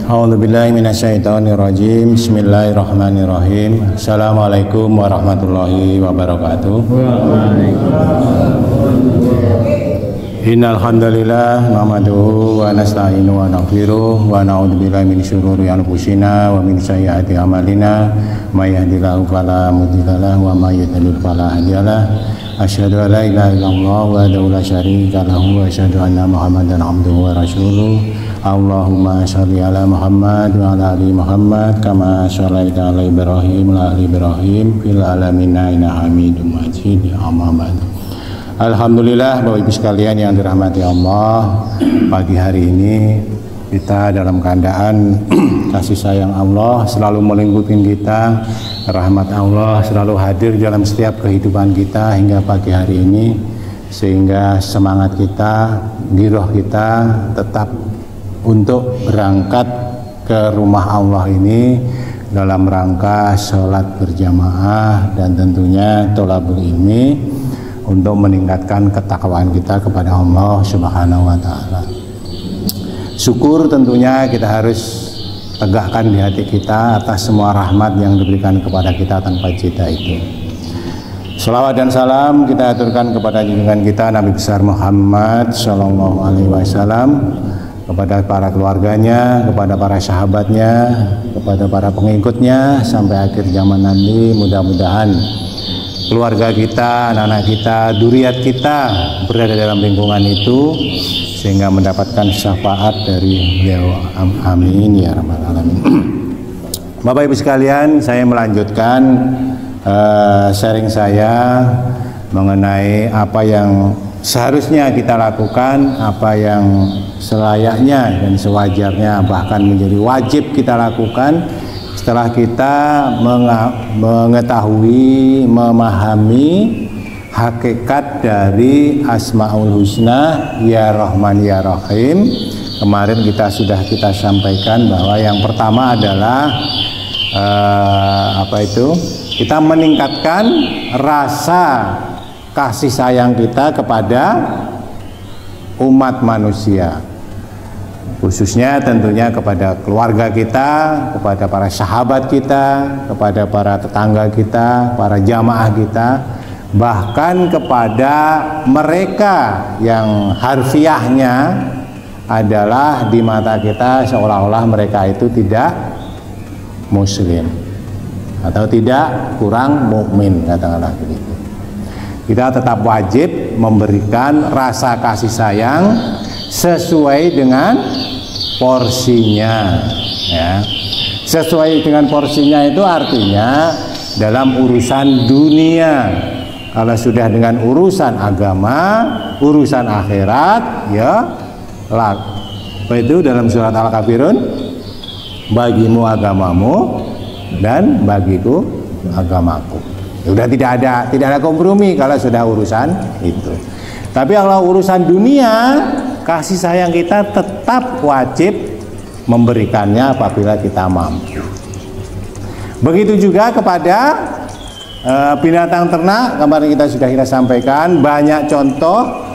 A'udzubillahi minasyaitonirrajim. Bismillahirrahmanirrahim. Assalamualaikum warahmatullahi wabarakatuh. Innal hamdalillah nahmaduhu wa nasta'inu wa naghfiruh wa na'udzubillahi min syururi anfusina wa min sayyiati a'malina may yahdihillahu fala mudhillalah wa may yudhlil fala hadiyalah. Asyhadu an la ilaha illallah wahdahu la syarika lahu wa asyhadu anna Muhammadan abduhu wa rasuluh. Allahumma shalli ala Muhammad wa ala ali Muhammad kama shallaita ala Ibrahim wa ala ali Ibrahim fil alamin innaka Hamidum Majid. Amma ba'du. Alhamdulillah, Bapak Ibu sekalian yang dirahmati Allah, pagi hari ini kita dalam keadaan kasih sayang Allah selalu melingkupi kita, rahmat Allah selalu hadir dalam setiap kehidupan kita hingga pagi hari ini, sehingga semangat kita, giroh kita tetap untuk berangkat ke rumah Allah ini dalam rangka sholat berjamaah dan tentunya tholabul ilmi untuk meningkatkan ketakwaan kita kepada Allah Subhanahu wa Ta'ala. Syukur tentunya kita harus tegakkan di hati kita atas semua rahmat yang diberikan kepada kita tanpa jeda itu. Salawat dan salam kita aturkan kepada junjungan kita Nabi besar Muhammad Sallallahu Alaihi Wasallam, kepada para keluarganya, kepada para sahabatnya, kepada para pengikutnya sampai akhir zaman nanti. Mudah-mudahan keluarga kita, anak-anak kita, dzurriyyat kita berada dalam lingkungan itu sehingga mendapatkan syafaat dari beliau. Amin ya rabbal alamin. Bapak Ibu sekalian, saya melanjutkan sharing saya mengenai apa yang seharusnya kita lakukan, apa yang selayaknya dan sewajarnya bahkan menjadi wajib kita lakukan setelah kita mengetahui, memahami hakikat dari Asmaul Husna Ya Rahman Ya Rahim. Kemarin sudah kita sampaikan bahwa yang pertama adalah kita meningkatkan rasa kasih sayang kita kepada umat manusia, khususnya tentunya kepada keluarga kita, kepada para sahabat kita, kepada para tetangga kita, para jamaah kita, bahkan kepada mereka yang harfiahnya adalah di mata kita seolah-olah mereka itu tidak muslim atau tidak kurang mukmin, katakanlah begitu. Kita tetap wajib memberikan rasa kasih sayang sesuai dengan porsinya, ya. Sesuai dengan porsinya itu artinya dalam urusan dunia. Kalau sudah dengan urusan agama, urusan akhirat, ya apa itu dalam surat Al-Kafirun, bagimu agamamu dan bagiku agamaku. Sudah tidak ada kompromi kalau sudah urusan itu. Tapi kalau urusan dunia, kasih sayang kita tetap wajib memberikannya apabila kita mampu. Begitu juga kepada binatang ternak. Kemarin kita sampaikan banyak contoh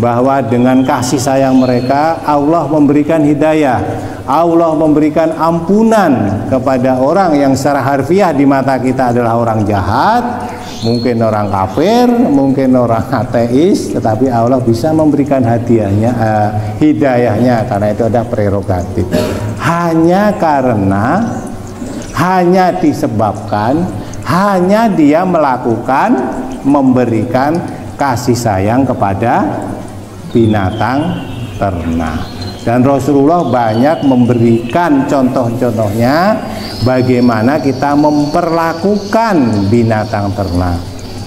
bahwa dengan kasih sayang mereka Allah memberikan hidayah, Allah memberikan ampunan kepada orang yang secara harfiah di mata kita adalah orang jahat, mungkin orang kafir, mungkin orang ateis, tetapi Allah bisa memberikan hidayahnya karena itu ada prerogatif. Hanya disebabkan hanya dia melakukan memberikan kasih sayang kepada binatang ternak. Dan Rasulullah banyak memberikan contoh-contohnya bagaimana kita memperlakukan binatang ternak,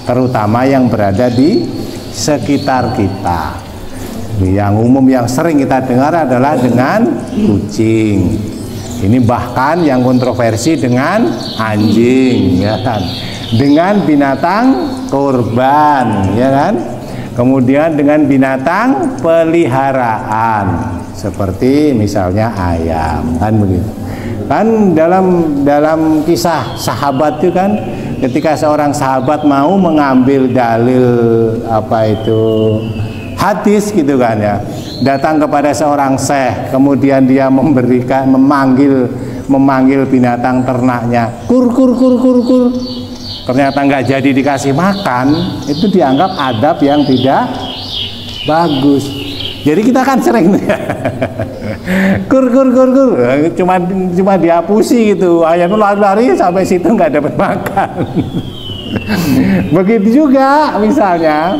terutama yang berada di sekitar kita. Yang umum yang sering kita dengar adalah dengan kucing. Ini bahkan yang kontroversi dengan anjing, ya kan? Dengan binatang kurban, ya kan? Kemudian dengan binatang peliharaan seperti misalnya ayam, kan begitu. Kan dalam kisah sahabat itu kan, ketika seorang sahabat mau mengambil dalil hadis gitu kan ya, datang kepada seorang syekh, kemudian dia memanggil binatang ternaknya, kur kur kur kur kur, ternyata nggak jadi dikasih makan, itu dianggap adab yang tidak bagus. Jadi kita kan sering kur kur kur kur, cuma dihapusi gitu, ayamnya lari-lari sampai situ nggak dapat makan. Begitu juga misalnya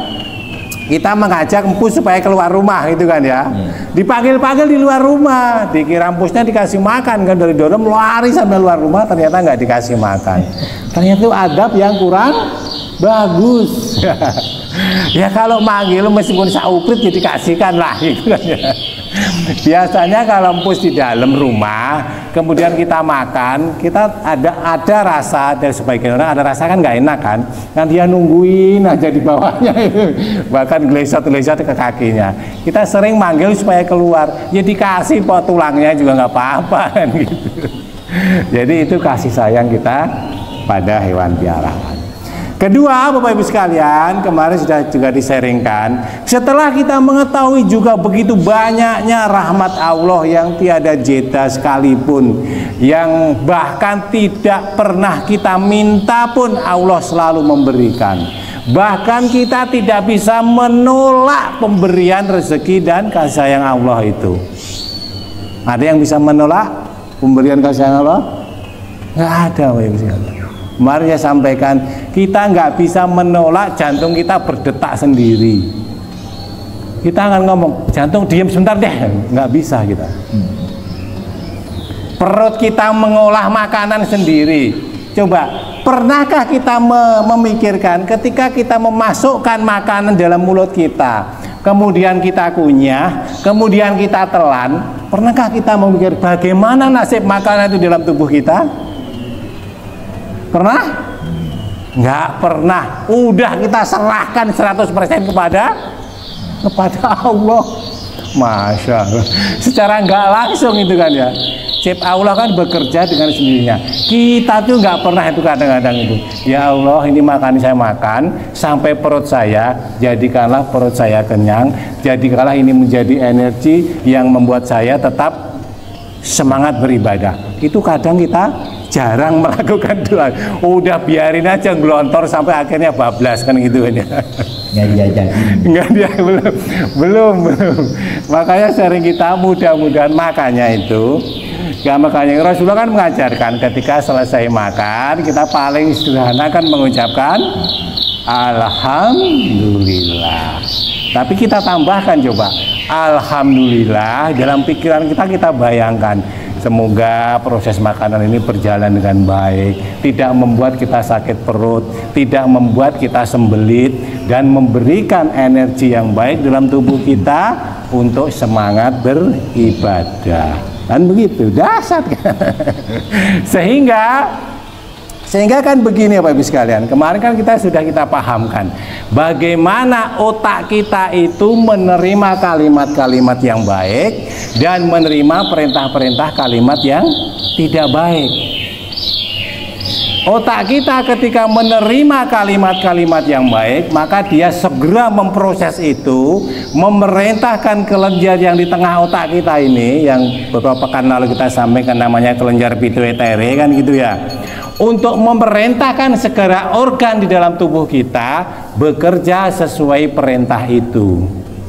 kita mengajak empu supaya keluar rumah gitu kan ya, dipanggil-panggil di luar rumah, dikira empusnya dikasih makan kan, dari dalam lari sampai luar rumah, ternyata nggak dikasih makan. Ternyata itu adab yang kurang bagus. Ya kalau manggil meskipun sauprit ya dikasihkan lah gitu kan ya. Biasanya kalau empus di dalam rumah, kemudian kita makan, kita ada rasa, dari sebagian orang ada rasa kan nggak enak kan dia nungguin aja di bawahnya itu, bahkan gelesot-gelesot ke kakinya. Kita sering manggil supaya keluar, ya dikasih pot tulangnya juga nggak apa-apa kan gitu. Jadi itu kasih sayang kita pada hewan piaraan. Kedua, Bapak Ibu sekalian, kemarin sudah juga disaringkan, setelah kita mengetahui juga begitu banyaknya rahmat Allah yang tiada jeda sekalipun, yang bahkan tidak pernah kita minta pun Allah selalu memberikan, bahkan kita tidak bisa menolak pemberian rezeki dan kasih sayang Allah itu. Ada yang bisa menolak pemberian kasih sayang Allah? Nggak ada, Bapak Ibu sekalian. Mari saya sampaikan, kita nggak bisa menolak jantung kita berdetak sendiri. Kita akan ngomong, jantung diam sebentar deh, nggak bisa kita. Perut kita mengolah makanan sendiri. Coba, pernahkah kita memikirkan ketika kita memasukkan makanan dalam mulut kita, kemudian kita kunyah, kemudian kita telan, pernahkah kita memikir bagaimana nasib makanan itu dalam tubuh kita? Pernah? Nggak pernah. Udah kita serahkan 100% kepada Allah. Masya Allah. Secara nggak langsung itu kan ya. Cip Allah kan bekerja dengan sendirinya. Kita tuh nggak pernah itu kadang-kadang itu. Ya Allah, ini makan saya makan sampai perut saya, jadikanlah perut saya kenyang. Jadikanlah ini menjadi energi yang membuat saya tetap semangat beribadah. Itu kadang kita jarang melakukan doa. Udah biarin aja ngelontor sampai akhirnya bablas kan gitu kan ya. Nggak dia belum. Makanya sering kita mudah-mudahan makanya itu. Ya makanya Rasulullah kan mengajarkan ketika selesai makan kita paling sederhana kan mengucapkan Alhamdulillah. Tapi kita tambahkan coba Alhamdulillah, dalam pikiran kita bayangkan semoga proses makanan ini berjalan dengan baik, tidak membuat kita sakit perut, tidak membuat kita sembelit, dan memberikan energi yang baik dalam tubuh kita untuk semangat beribadah. Dan begitu dahsyat kan? Sehingga kan begini Bapak Ibu sekalian, kemarin kan sudah kita pahamkan bagaimana otak kita itu menerima kalimat-kalimat yang baik dan menerima perintah-perintah kalimat yang tidak baik. Otak kita ketika menerima kalimat-kalimat yang baik, maka dia segera memproses itu, memerintahkan kelenjar yang di tengah otak kita ini, yang beberapa pekan lalu kita sampaikan namanya kelenjar pituitary kan gitu ya, untuk memerintahkan segala organ di dalam tubuh kita bekerja sesuai perintah itu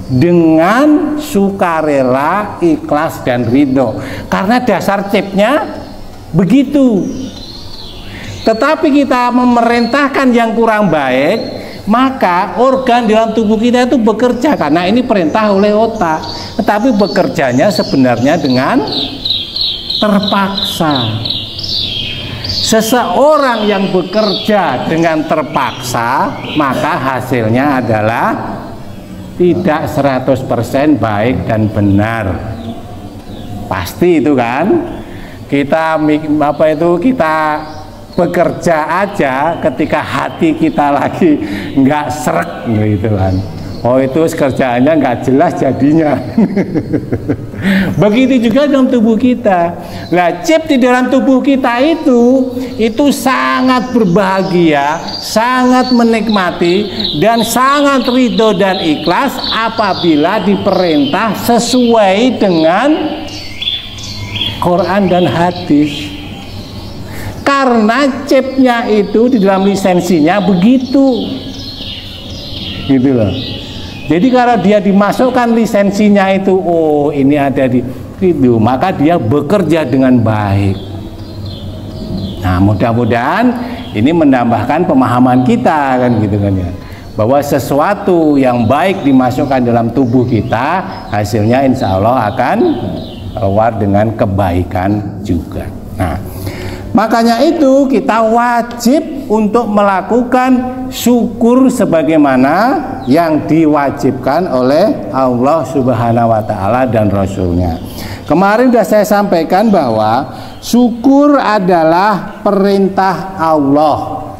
dengan sukarela, ikhlas dan ridho, karena dasar chipnya begitu. Tetapi kita memerintahkan yang kurang baik, maka organ di dalam tubuh kita itu bekerja karena ini perintah oleh otak, tetapi bekerjanya sebenarnya dengan terpaksa. Seseorang yang bekerja dengan terpaksa, maka hasilnya adalah tidak 100% baik dan benar. Pasti itu kan. Kita bekerja aja ketika hati kita lagi nggak srek gitu kan. Oh itu kerjaannya nggak jelas jadinya. Begitu juga dalam tubuh kita. Nah, chip di dalam tubuh kita itu sangat berbahagia, sangat menikmati, dan sangat ridho dan ikhlas apabila diperintah sesuai dengan Quran dan hadis. Karena chipnya itu di dalam lisensinya begitu, gitu loh. Jadi kalau dia dimasukkan lisensinya itu, oh ini ada di itu, maka dia bekerja dengan baik. Nah, mudah-mudahan ini menambahkan pemahaman kita kan gitu kan ya, bahwa sesuatu yang baik dimasukkan dalam tubuh kita, hasilnya insya Allah akan keluar dengan kebaikan juga. Nah, makanya itu kita wajib untuk melakukan syukur sebagaimana yang diwajibkan oleh Allah Subhanahu wa Ta'ala dan Rasulnya. Kemarin sudah saya sampaikan bahwa syukur adalah perintah Allah.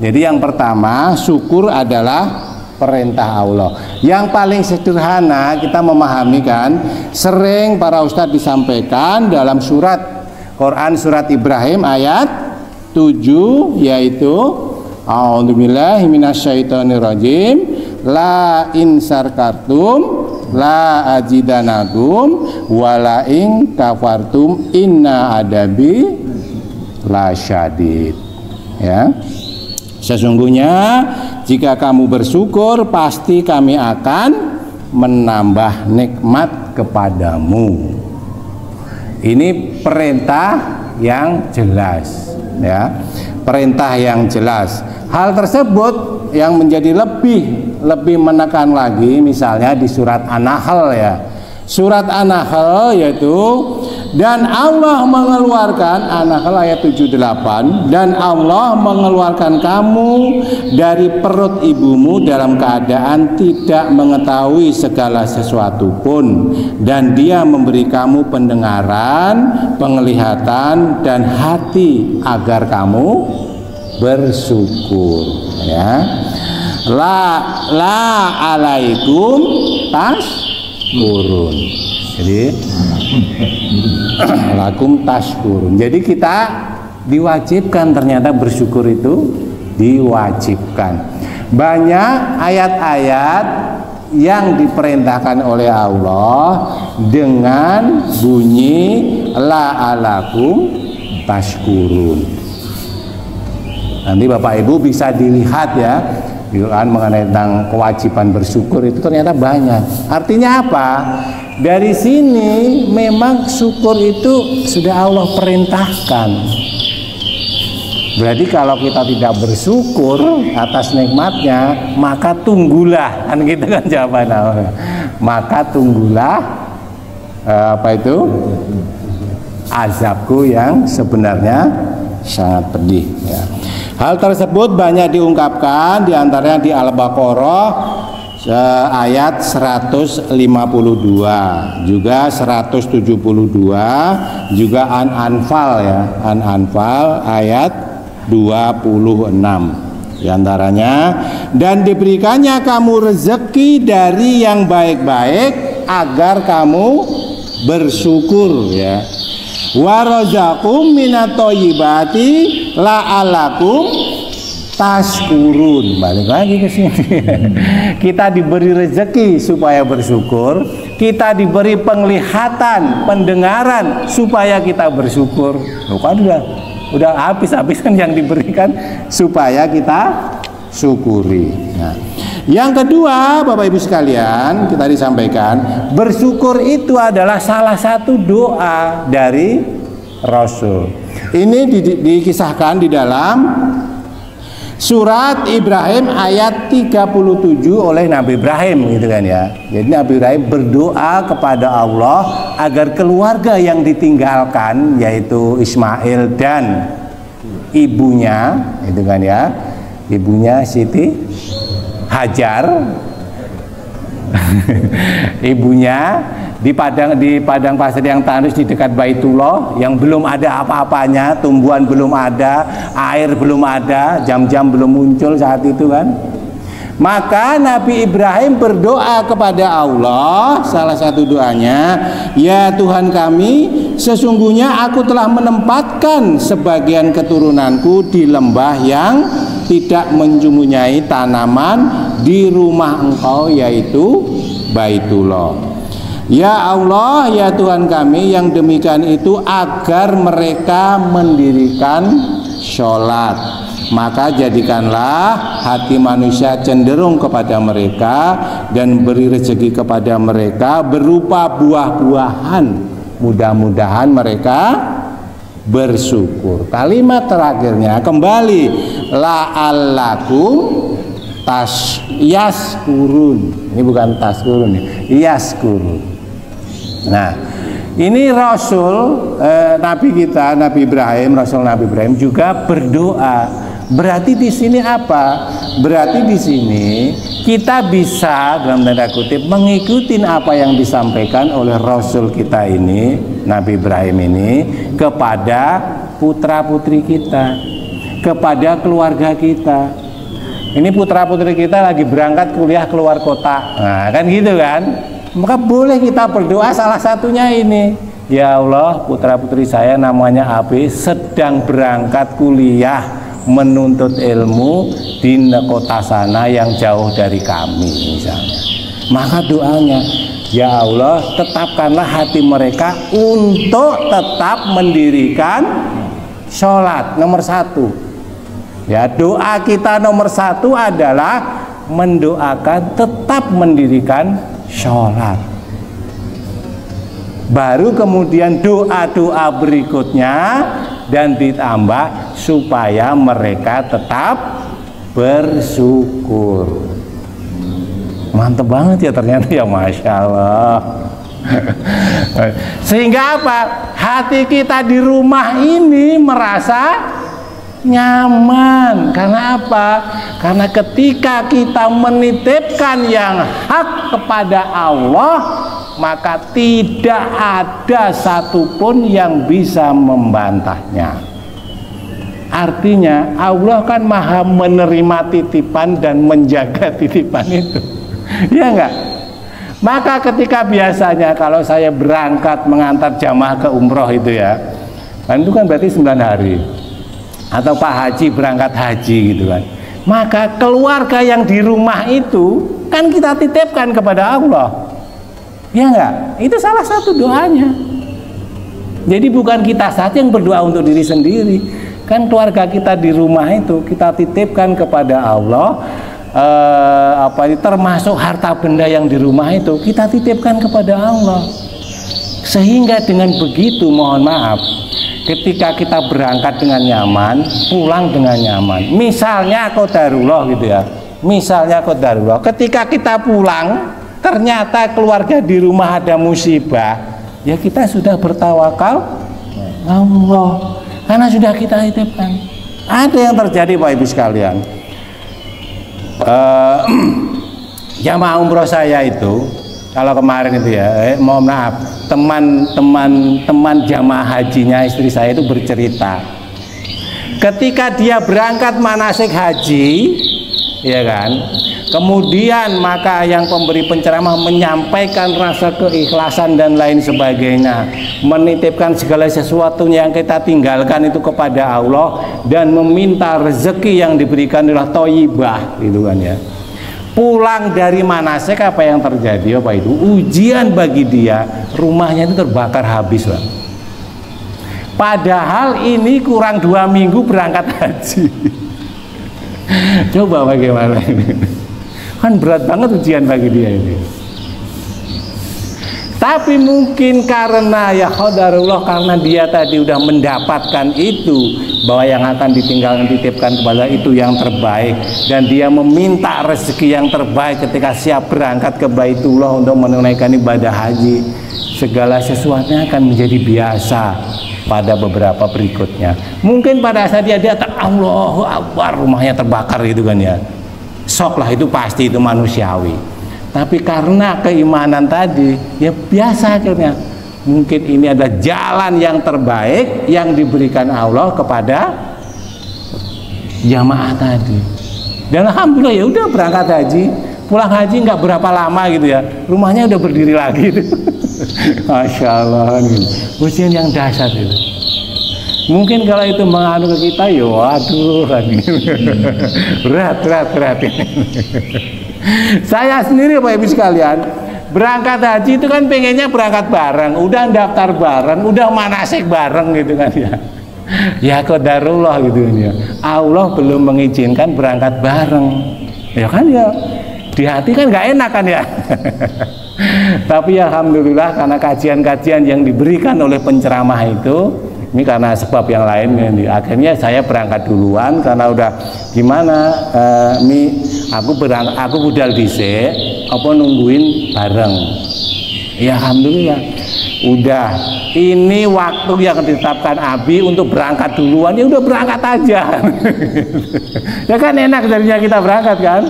Jadi yang pertama, syukur adalah perintah Allah. Yang paling sederhana kita memahami kan, sering para ustadz disampaikan dalam surat Quran surat Ibrahim ayat 7, yaitu a'udzubillahi minasyaitonirrajim, la in sarkartum la ajidanakum wala in kafartum inna adabi la syadid. Ya, sesungguhnya jika kamu bersyukur pasti kami akan menambah nikmat kepadamu. Ini perintah yang jelas, ya, perintah yang jelas. Hal tersebut yang menjadi lebih menekan lagi, misalnya di surat An-Nahl ya, surat An-Nahl yaitu, dan Allah mengeluarkan, An-Nahl ayat 78, dan Allah mengeluarkan kamu dari perut ibumu dalam keadaan tidak mengetahui segala sesuatu pun, dan Dia memberi kamu pendengaran, penglihatan, dan hati agar kamu bersyukur, ya. La alaikum tashkurun. Jadi lakum tashkurun. Jadi kita diwajibkan, ternyata bersyukur itu diwajibkan. Banyak ayat-ayat yang diperintahkan oleh Allah dengan bunyi la alakum tashkurun. Nanti Bapak Ibu bisa dilihat ya, mengenai tentang kewajiban bersyukur itu ternyata banyak. Artinya apa? Dari sini memang syukur itu sudah Allah perintahkan. Berarti kalau kita tidak bersyukur atas nikmatnya, maka tunggulah, kan gitu kan jawaban Allah. Maka tunggulah apa itu? Azabku yang sebenarnya sangat pedih, ya. Hal tersebut banyak diungkapkan, diantaranya di Al-Baqarah ayat 152, juga 172, juga An-Anfal ya, An-Anfal ayat 26 diantaranya, dan diberikannya kamu rezeki dari yang baik-baik agar kamu bersyukur, ya. Warazakum minatoyibati la'alakum tashkurun. Balik lagi ke sini. Kita diberi rezeki supaya bersyukur, kita diberi penglihatan, pendengaran supaya kita bersyukur. Bukan udah habis kan yang diberikan supaya kita syukuri. Nah, yang kedua, Bapak Ibu sekalian, kita disampaikan bersyukur itu adalah salah satu doa dari Rasul. Ini dikisahkan di dalam surat Ibrahim ayat 37 oleh Nabi Ibrahim, gitu kan ya. Jadi Nabi Ibrahim berdoa kepada Allah agar keluarga yang ditinggalkan, yaitu Ismail dan ibunya, gitu kan ya, ibunya Siti Hajar, ibunya di padang pasir yang tandus di dekat Baitullah, yang belum ada apa-apanya, tumbuhan belum ada, air belum ada, jam-jam belum muncul saat itu kan. Maka Nabi Ibrahim berdoa kepada Allah, salah satu doanya, ya Tuhan kami, sesungguhnya aku telah menempatkan sebagian keturunanku di lembah yang tidak mempunyai tanaman di rumah Engkau, yaitu Baitullah. Ya Allah, ya Tuhan kami, yang demikian itu agar mereka mendirikan sholat. Maka jadikanlah hati manusia cenderung kepada mereka dan beri rezeki kepada mereka berupa buah-buahan. Mudah-mudahan mereka bersyukur. Kalimat terakhirnya kembali, la'allakum yaskurun. Ini bukan taskurun, yaskurun. Nah, ini Rasul Nabi kita, Nabi Ibrahim, Rasul Nabi Ibrahim juga berdoa. Berarti di sini apa? Berarti di sini kita bisa dalam tanda kutip mengikuti apa yang disampaikan oleh Rasul kita ini, Nabi Ibrahim ini, kepada putra putri kita, kepada keluarga kita. Ini putra putri kita lagi berangkat kuliah keluar kota, nah kan gitu kan? Maka boleh kita berdoa salah satunya ini, ya Allah, putra putri saya namanya AB sedang berangkat kuliah menuntut ilmu di kota sana yang jauh dari kami misalnya. Maka doanya, ya Allah, tetapkanlah hati mereka untuk tetap mendirikan sholat. Nomor satu, ya, doa kita nomor satu adalah mendoakan tetap mendirikan sholat. Baru kemudian doa-doa berikutnya dan ditambah supaya mereka tetap bersyukur. Mantap banget ya ternyata ya, Masya Allah. Sehingga apa? Hati kita di rumah ini merasa nyaman. Karena apa? Karena ketika kita menitipkan yang hak kepada Allah, maka tidak ada satupun yang bisa membantahnya. Artinya Allah kan maha menerima titipan dan menjaga titipan itu, ya enggak? Maka ketika biasanya kalau saya berangkat mengantar jamaah ke umroh itu ya, kan itu kan berarti 9 hari. Atau Pak Haji berangkat haji gitu kan. Maka keluarga yang di rumah itu kan kita titipkan kepada Allah. Ya enggak? Itu salah satu doanya. Jadi bukan kita saja yang berdoa untuk diri sendiri. Kan keluarga kita di rumah itu kita titipkan kepada Allah. Termasuk harta benda yang di rumah itu kita titipkan kepada Allah. Sehingga dengan begitu, mohon maaf, ketika kita berangkat dengan nyaman, pulang dengan nyaman. Misalnya qadarullah gitu ya. Misalnya qadarullah, ketika kita pulang ternyata keluarga di rumah ada musibah, ya kita sudah bertawakal Allah, karena sudah kita titipkan. Ada yang terjadi Pak Ibu sekalian, jamaah umroh saya itu kalau kemarin itu ya, mohon maaf, teman jamaah hajinya istri saya itu bercerita, ketika dia berangkat manasik haji, ya kan, kemudian maka yang pemberi penceramah menyampaikan rasa keikhlasan dan lain sebagainya, menitipkan segala sesuatu yang kita tinggalkan itu kepada Allah dan meminta rezeki yang diberikan adalah thayyibah gitu kan ya. Pulang dari manasik apa yang terjadi Bapak itu? Ujian bagi dia, rumahnya itu terbakar habis Pak. Padahal ini kurang 2 minggu berangkat haji. Coba bagaimana ini? Kan berat banget ujian bagi dia ini. Tapi mungkin karena ya qadarullah, karena dia tadi udah mendapatkan itu, bahwa yang akan ditinggalkan dititipkan kepada itu yang terbaik, dan dia meminta rezeki yang terbaik ketika siap berangkat ke Baitullah untuk menunaikan ibadah haji, segala sesuatunya akan menjadi biasa pada beberapa berikutnya. Mungkin pada saat dia datang, Allahu Akbar, rumahnya terbakar gitu kan ya, sok lah, itu pasti, itu manusiawi. Tapi karena keimanan tadi, ya biasa akhirnya. Mungkin ini adalah jalan yang terbaik yang diberikan Allah kepada jamaah tadi. Dan alhamdulillah ya udah berangkat haji, pulang haji nggak berapa lama gitu ya, rumahnya udah berdiri lagi itu. Masya Allah, ujian yang dahsyat itu. Mungkin kalau itu menganu ke kita, ya waduh, berat. Saya sendiri Bapak Ibu sekalian, berangkat haji itu kan pengennya berangkat bareng, udah daftar bareng, udah manasik bareng gitu kan ya. Ya qadarullah gitu ya. Allah belum mengizinkan berangkat bareng. Ya kan ya, di hati kan nggak enak kan ya. Tapi alhamdulillah karena kajian-kajian yang diberikan oleh penceramah itu, ini karena sebab yang lain, akhirnya saya berangkat duluan karena udah gimana, aku budal dhisik, apa nungguin bareng. Ya alhamdulillah, udah ini waktu yang ditetapkan Abi untuk berangkat duluan, ya udah berangkat aja. Ya kan enak jadinya kita berangkat kan,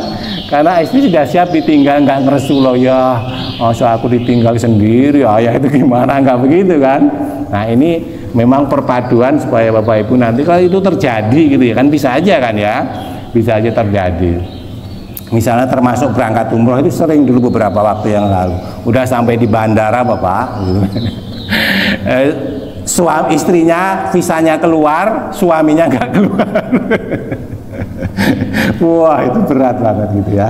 karena istri sudah siap ditinggal, nggak ngeresu loh ya, masa aku ditinggal sendiri, ayah itu gimana, nggak begitu kan. Nah ini memang perpaduan supaya Bapak Ibu nanti kalau itu terjadi gitu ya kan, bisa aja kan ya, bisa aja terjadi. Misalnya termasuk berangkat umroh itu sering dulu beberapa waktu yang lalu, udah sampai di bandara Bapak, suami istrinya visanya keluar, suaminya nggak keluar. Wah itu berat banget gitu ya.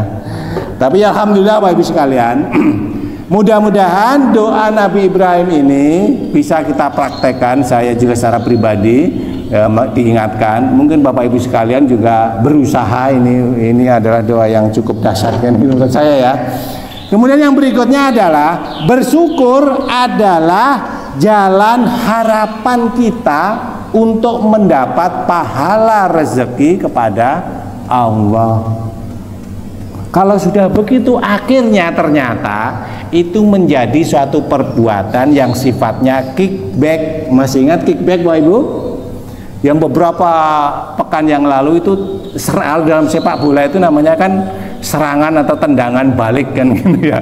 Tapi alhamdulillah Bapak Ibu sekalian, mudah-mudahan doa Nabi Ibrahim ini bisa kita praktekkan. Saya juga secara pribadi diingatkan, mungkin Bapak Ibu sekalian juga berusaha. Ini adalah doa yang cukup dahsyat kan menurut saya ya. Kemudian yang berikutnya adalah bersyukur adalah jalan harapan kita untuk mendapat pahala rezeki kepada Allah. Kalau sudah begitu akhirnya ternyata itu menjadi suatu perbuatan yang sifatnya kickback. Masih ingat kickback Bapak Ibu? Yang beberapa pekan yang lalu itu dalam sepak bola itu namanya kan serangan atau tendangan balik kan gitu ya.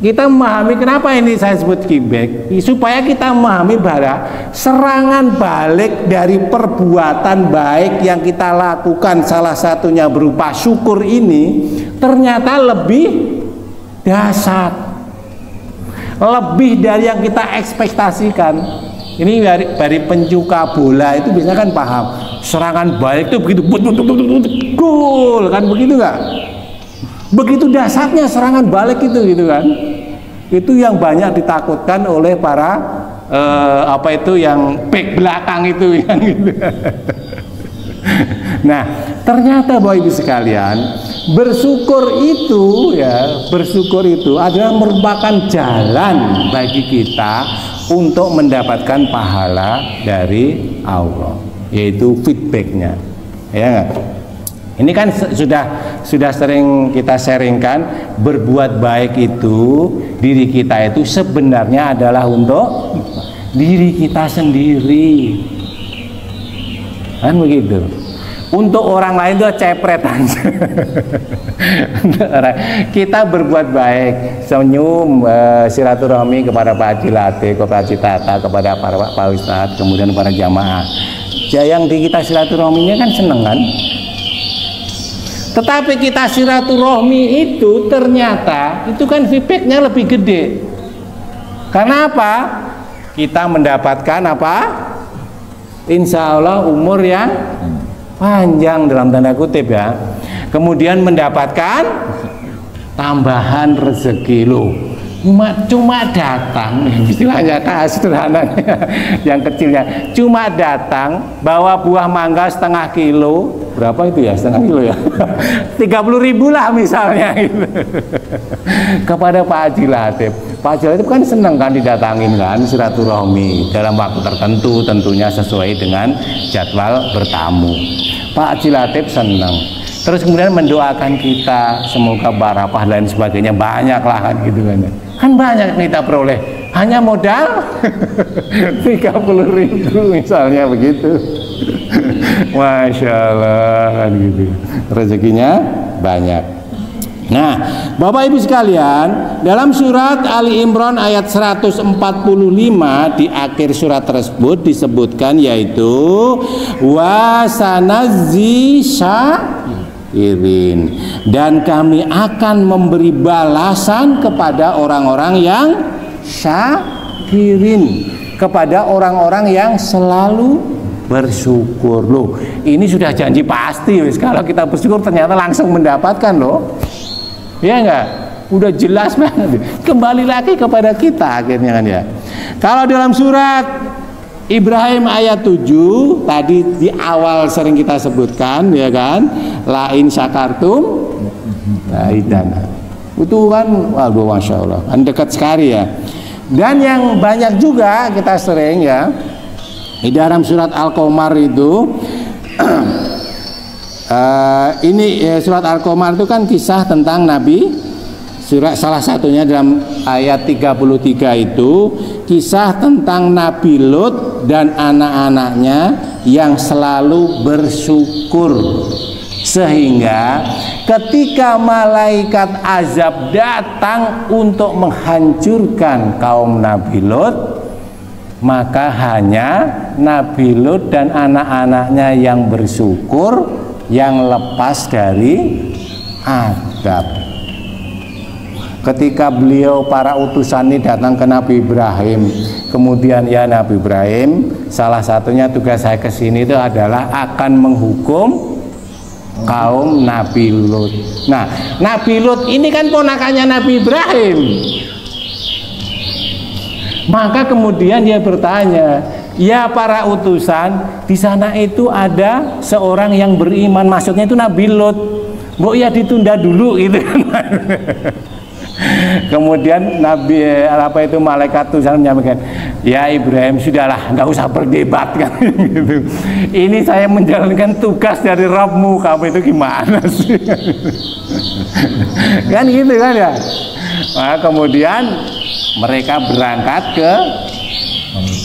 Kita memahami kenapa ini saya sebut kickback, supaya kita memahami bahwa serangan balik dari perbuatan baik yang kita lakukan, salah satunya berupa syukur ini, ternyata lebih dahsyat, lebih dari yang kita ekspektasikan. Ini dari pencuka bola itu biasanya kan paham, serangan balik itu begitu gol kan, begitu nggak? Begitu dahsyatnya serangan balik itu gitu kan. Itu yang banyak ditakutkan oleh para yang back belakang itu yang gitu. Nah, ternyata Bapak Ibu sekalian, bersyukur itu adalah merupakan jalan bagi kita untuk mendapatkan pahala dari Allah, yaitu feedbacknya, ya nggak? Ini kan sudah sering kita sharingkan, berbuat baik itu, diri kita itu sebenarnya adalah untuk diri kita sendiri, kan begitu. Untuk orang lain itu cepretan. Kita berbuat baik, senyum, silaturahmi kepada Pak Haji Latif, kepada Pak Haji Tata, kepada Pak Ustadz, kemudian para jamaah. Yang di kita silaturahminya kan seneng kan? Tetapi kita silaturahmi itu ternyata itu kan feedbacknya lebih gede. Karena apa? Kita mendapatkan apa? Insya Allah umur yang panjang dalam tanda kutip ya. Kemudian mendapatkan tambahan rezeki lo. Cuma datang, istilahnya sederhananya yang kecilnya, cuma datang bawa buah mangga setengah kilo, berapa itu ya, setengah kilo ya, 30.000 lah misalnya gitu. Kepada Pak Haji Latif. Pak Haji Latif kan senang kan didatangin kan, silaturahmi dalam waktu tertentu, tentunya sesuai dengan jadwal bertamu. Pak Haji Latif senang. Terus kemudian mendoakan kita semoga barakah dan sebagainya, banyak lah kan gitu kan. Kan banyak kita peroleh, hanya modal 30.000 misalnya begitu. Masya Allah kan gitu, rezekinya banyak. Nah Bapak Ibu sekalian, dalam surat Ali Imran ayat 145 di akhir surat tersebut disebutkan, yaitu wasanazzi syakirin. Dan kami akan memberi balasan kepada orang-orang yang syakirin, kepada orang-orang yang selalu bersyukur. Loh, ini sudah janji pasti wis, kalau kita bersyukur ternyata langsung mendapatkan loh. Ya enggak? Udah jelas banget. Kembali lagi kepada kita akhirnya kan ya. Kalau dalam surat Ibrahim ayat 7 tadi di awal sering kita sebutkan ya kan, la in syakartum la idana. Itu kan waduh masya Allah, kan dekat sekali ya. Dan yang banyak juga kita sering ya di dalam surat Al-Qamar itu surat Al-Qamar itu kan kisah tentang Nabi. Surat salah satunya dalam ayat 33 itu kisah tentang Nabi Lut dan anak-anaknya yang selalu bersyukur, sehingga ketika malaikat azab datang untuk menghancurkan kaum Nabi Lut, maka hanya Nabi Lut dan anak-anaknya yang bersyukur yang lepas dari azab. Ketika beliau para utusan ini datang ke Nabi Ibrahim, kemudian ya Nabi Ibrahim, salah satunya tugas saya kesini itu adalah akan menghukum kaum Nabi Lut. Nah, Nabi Lut ini kan ponakannya Nabi Ibrahim. Maka kemudian dia bertanya, ya para utusan, di sana itu ada seorang yang beriman, maksudnya itu Nabi Lut. Mbok ya ditunda dulu gitu. Kemudian Nabi malaikat Tuhan menyampaikan, ya Ibrahim sudahlah, nggak usah berdebat kan gitu. Ini saya menjalankan tugas dari Rabbmu, kamu itu gimana sih? Kan gitu kan ya. Nah, kemudian mereka berangkat ke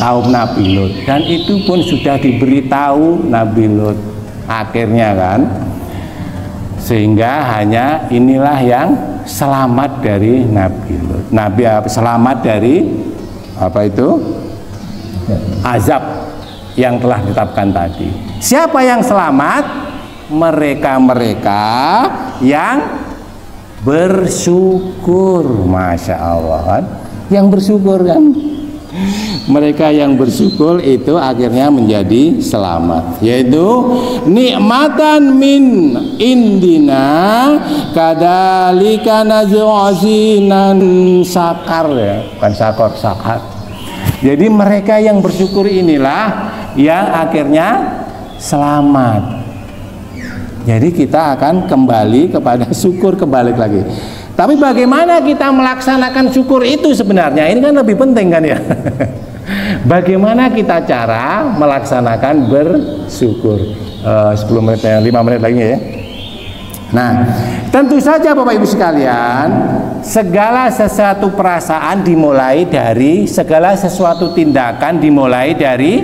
kaum Nabi Lut, dan itu pun sudah diberitahu Nabi Lut akhirnya kan, sehingga hanya inilah yang selamat dari Nabi Lut. Nabi selamat dari apa itu? Azab yang telah ditetapkan tadi. Siapa yang selamat? Mereka-mereka yang bersyukur. Masya Allah kan? Yang bersyukur kan? Mereka yang bersyukur itu akhirnya menjadi selamat, yaitu nikmatan min indina kadzalika najzinan sakar ya, bukan sakar. Jadi mereka yang bersyukur inilah yang akhirnya selamat. Jadi kita akan kembali kepada syukur, kembali lagi. Tapi bagaimana kita melaksanakan syukur itu sebenarnya? Ini kan lebih penting kan ya. Bagaimana kita cara melaksanakan bersyukur? 10 menit, 5 menit lagi ya. Nah, tentu saja Bapak Ibu sekalian, segala sesuatu perasaan dimulai dari, segala sesuatu tindakan dimulai dari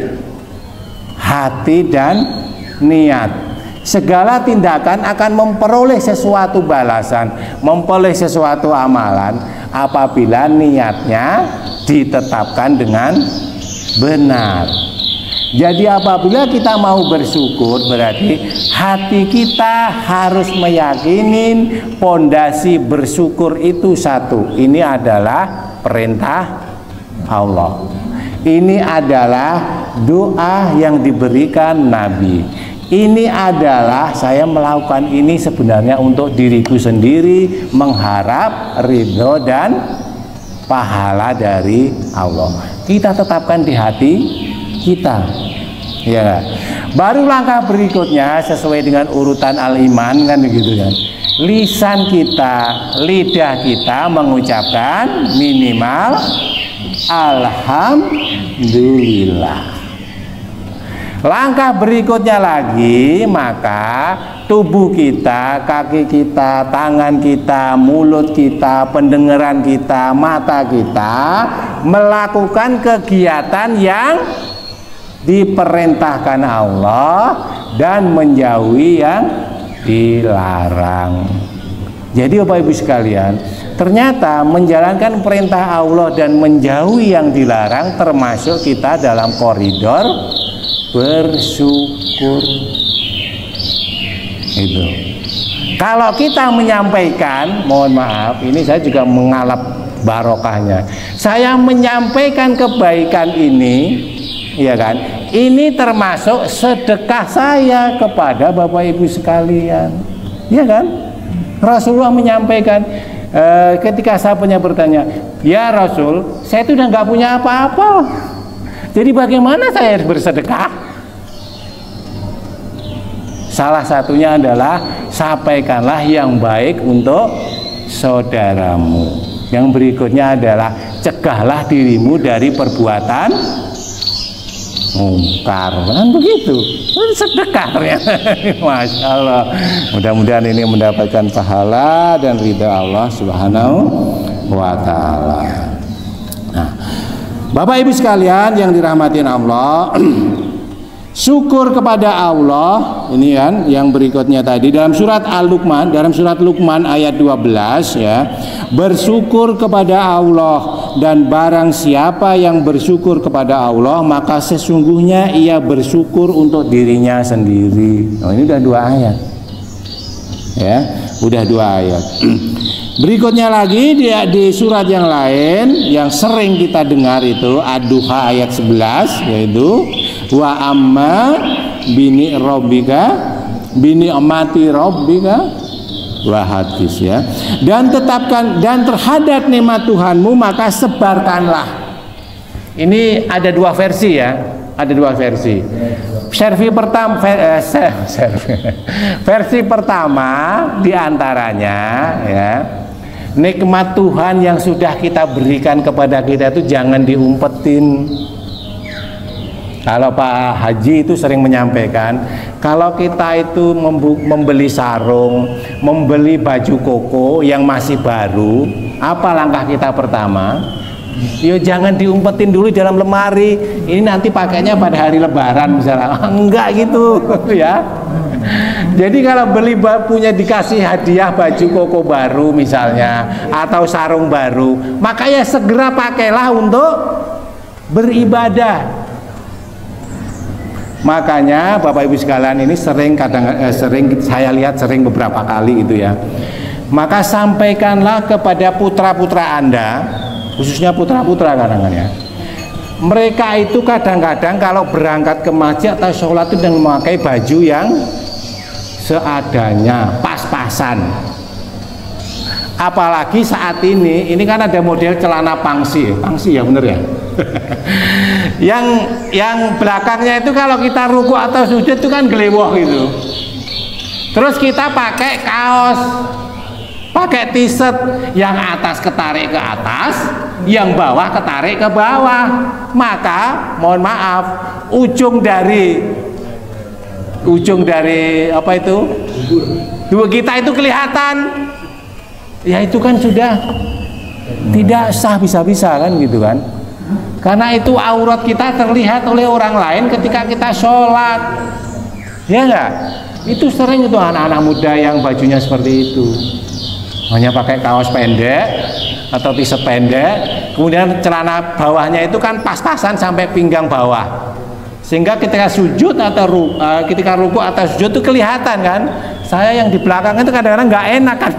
hati dan niat. Segala tindakan akan memperoleh sesuatu balasan, memperoleh sesuatu amalan apabila niatnya ditetapkan dengan benar. Jadi apabila kita mau bersyukur, berarti hati kita harus meyakini pondasi bersyukur itu satu. Ini adalah perintah Allah. Ini adalah doa yang diberikan Nabi. Ini adalah saya melakukan ini sebenarnya untuk diriku sendiri, mengharap ridho dan pahala dari Allah. Kita tetapkan di hati kita, ya. Baru langkah berikutnya sesuai dengan urutan al-iman kan begitu kan. Lisan kita, lidah kita mengucapkan minimal alhamdulillah. Langkah berikutnya lagi, maka tubuh kita, kaki kita, tangan kita, mulut kita, pendengaran kita, mata kita melakukan kegiatan yang diperintahkan Allah dan menjauhi yang dilarang. Jadi Bapak Ibu sekalian, ternyata menjalankan perintah Allah dan menjauhi yang dilarang termasuk kita dalam koridor bersyukur. Itu Kalau kita menyampaikan, mohon maaf, ini saya juga mengalap barokahnya. Saya menyampaikan kebaikan ini, ya kan? Ini termasuk sedekah saya kepada Bapak Ibu sekalian, ya kan? Rasulullah menyampaikan ketika sahabatnya bertanya, ya Rasul, saya itu udah nggak punya apa-apa. Jadi bagaimana saya harus bersedekah? Salah satunya adalah sampaikanlah yang baik untuk saudaramu. Yang berikutnya adalah cegahlah dirimu dari perbuatan mungkar. Kan begitu. Sedekah ternyata. Masya Allah. Mudah-mudahan ini mendapatkan pahala dan ridha Allah Subhanahu wa Ta'ala. Nah, Bapak Ibu sekalian yang dirahmatin Allah, syukur kepada Allah ini kan yang berikutnya tadi dalam surat Al-Luqman, dalam surat Luqman ayat 12 ya, bersyukur kepada Allah, dan barang siapa yang bersyukur kepada Allah maka sesungguhnya ia bersyukur untuk dirinya sendiri. Oh, ini udah 2 ayat ya, udah 2 ayat. Berikutnya lagi di surat yang lain yang sering kita dengar itu Ad-Duha ayat 11, yaitu wa amma bini rabbika bini amati rabbika wa hadis ya, dan tetapkan dan terhadap nikmat Tuhanmu maka sebarkanlah. Ini ada 2 versi ya, ada 2 versi. Versi pertama diantaranya ya, nikmat Tuhan yang sudah kita berikan kepada kita itu jangan diumpetin. Kalau Pak Haji itu sering menyampaikan, kalau kita itu membeli sarung, membeli baju koko yang masih baru, apa langkah kita pertama? Ya jangan diumpetin dulu dalam lemari. Ini nanti pakainya pada hari Lebaran misalnya. Enggak gitu ya. Jadi kalau beli punya dikasih hadiah baju koko baru misalnya, atau sarung baru, makanya segera pakailah untuk beribadah. Makanya Bapak Ibu sekalian ini sering saya lihat sering beberapa kali itu ya. Maka sampaikanlah kepada putra-putra Anda, khususnya putra-putra kadang-kadang ya. Mereka itu kadang-kadang kalau berangkat ke masjid atau sholat itu dengan memakai baju yang seadanya, pas-pasan. Apalagi saat ini kan ada model celana pangsi ya bener ya. yang belakangnya itu kalau kita ruku atau sujud itu kan gelewoh gitu. Terus kita pakai kaos, pakai t-shirt, yang atas ketarik ke atas, yang bawah ketarik ke bawah. Maka mohon maaf, ujung dari apa itu? Dua kita itu kelihatan. Ya itu kan sudah tidak sah bisa-bisa kan gitu kan. Karena itu aurat kita terlihat oleh orang lain ketika kita sholat, ya enggak? Itu sering itu anak-anak muda yang bajunya seperti itu, hanya pakai kaos pendek atau t-shirt pendek, kemudian celana bawahnya itu kan pas-pasan sampai pinggang bawah, sehingga ketika sujud atau ketika ruku atau sujud itu kelihatan kan. Saya yang di belakang itu kadang-kadang nggak enak kan.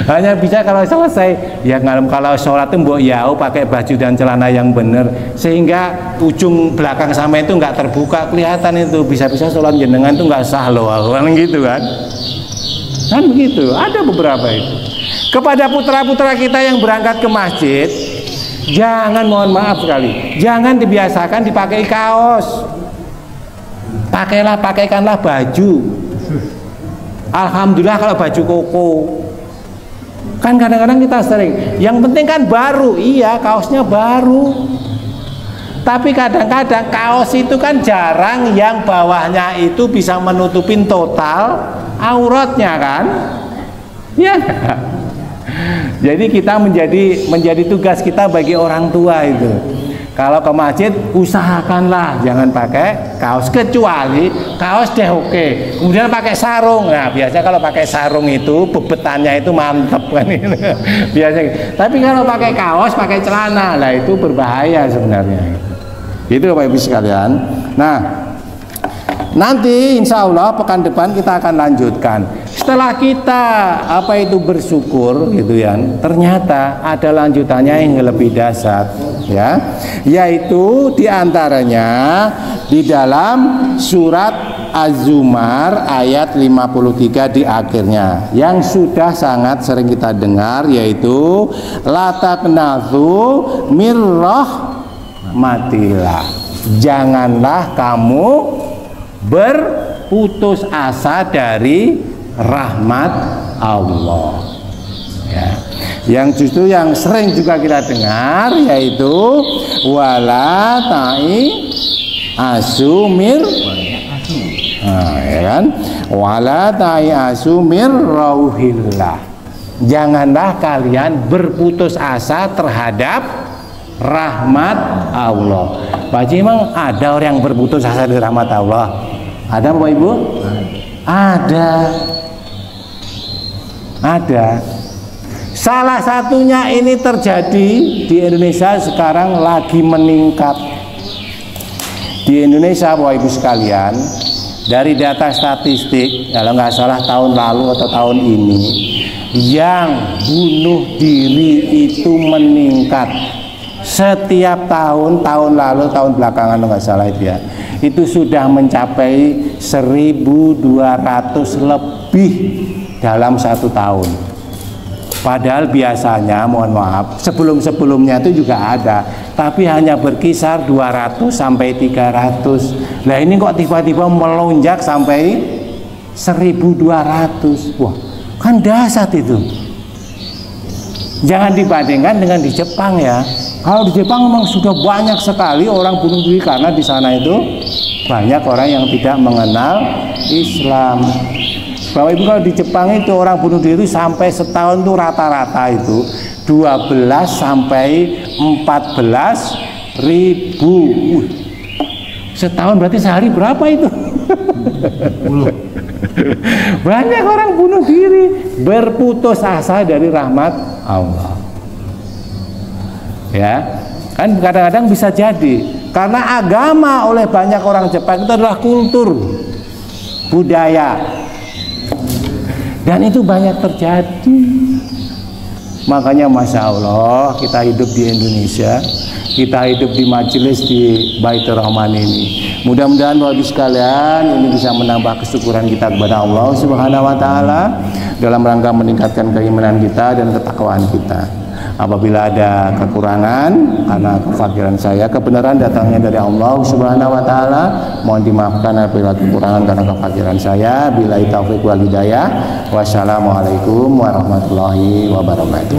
Hanya bisa kalau selesai ya, kalau sholat itu mbok yau pakai baju dan celana yang benar, sehingga ujung belakang sama itu nggak terbuka, kelihatan itu. Bisa-bisa sholat jenengan itu nggak sah loh, kan gitu kan begitu. Ada beberapa itu. Kepada putra-putra kita yang berangkat ke masjid, jangan, mohon maaf sekali, jangan dibiasakan dipakai kaos. Pakaikanlah baju. Alhamdulillah kalau baju koko. Kan kadang-kadang kita sering, yang penting kan baru, iya kaosnya baru. Tapi kadang-kadang kaos itu kan jarang yang bawahnya itu bisa menutupin total auratnya kan. Ya. Jadi kita menjadi tugas kita bagi orang tua itu. Kalau ke masjid usahakanlah jangan pakai kaos, kecuali kaos deh oke. Kemudian pakai sarung. Nah biasanya kalau pakai sarung itu bebetannya itu mantep kan. Biasanya. Tapi kalau pakai kaos, pakai celana, lah itu berbahaya sebenarnya. Itu Bapak Ibu sekalian. Nah Nanti insya Allah pekan depan kita akan lanjutkan. Setelah kita bersyukur gitu ya, ternyata ada lanjutannya yang lebih dahsyat ya, yaitu diantaranya di dalam surat Az-Zumar ayat 53 di akhirnya yang sudah sangat sering kita dengar, yaitu la taqnatu mir rahmatillah, janganlah kamu berputus asa dari rahmat Allah ya. Yang justru yang sering juga kita dengar yaitu wala ta'i asumir, ya kan, wala ta'i asumir rauhillah, janganlah kalian berputus asa terhadap rahmat Allah. Pak Haji, emang ada orang yang berputus asa dari rahmat Allah? Ada Bapak Ibu? Ada. Salah satunya ini terjadi di Indonesia sekarang lagi meningkat. Di Indonesia Bapak Ibu sekalian, dari data statistik kalau nggak salah tahun lalu atau tahun ini, yang bunuh diri itu meningkat setiap tahun lalu, tahun belakangan nggak salah itu ya, itu sudah mencapai 1.200 lebih dalam satu tahun. Padahal biasanya, mohon maaf, sebelum-sebelumnya itu juga ada, tapi hanya berkisar 200 sampai 300. Nah ini kok tiba-tiba melonjak sampai 1.200. Wah, kan dahsyat itu. Jangan dibandingkan dengan di Jepang ya. Kalau di Jepang memang sudah banyak sekali orang bunuh diri karena di sana itu banyak orang yang tidak mengenal Islam. Bapak Ibu, kalau di Jepang itu orang bunuh diri sampai setahun itu rata-rata itu 12 sampai 14 ribu. Setahun berarti sehari berapa itu? Banyak orang bunuh diri, berputus asa dari rahmat Allah. Ya, kan kadang-kadang bisa jadi karena agama oleh banyak orang Jepang itu adalah kultur, budaya, dan itu banyak terjadi. Makanya Masya Allah kita hidup di Indonesia, kita hidup di majelis di Baitur Rahman ini. Mudah-mudahan Bapak Ibu sekalian ini bisa menambah kesyukuran kita kepada Allah Subhanahu wa taala dalam rangka meningkatkan keimanan kita dan ketakwaan kita. Apabila ada kekurangan karena kefakiran saya, kebenaran datangnya dari Allah Subhanahu wa taala, mohon dimaafkan apabila kekurangan karena kefakiran saya. Billahi taufiq wal hidayah. Wassalamualaikum warahmatullahi wabarakatuh.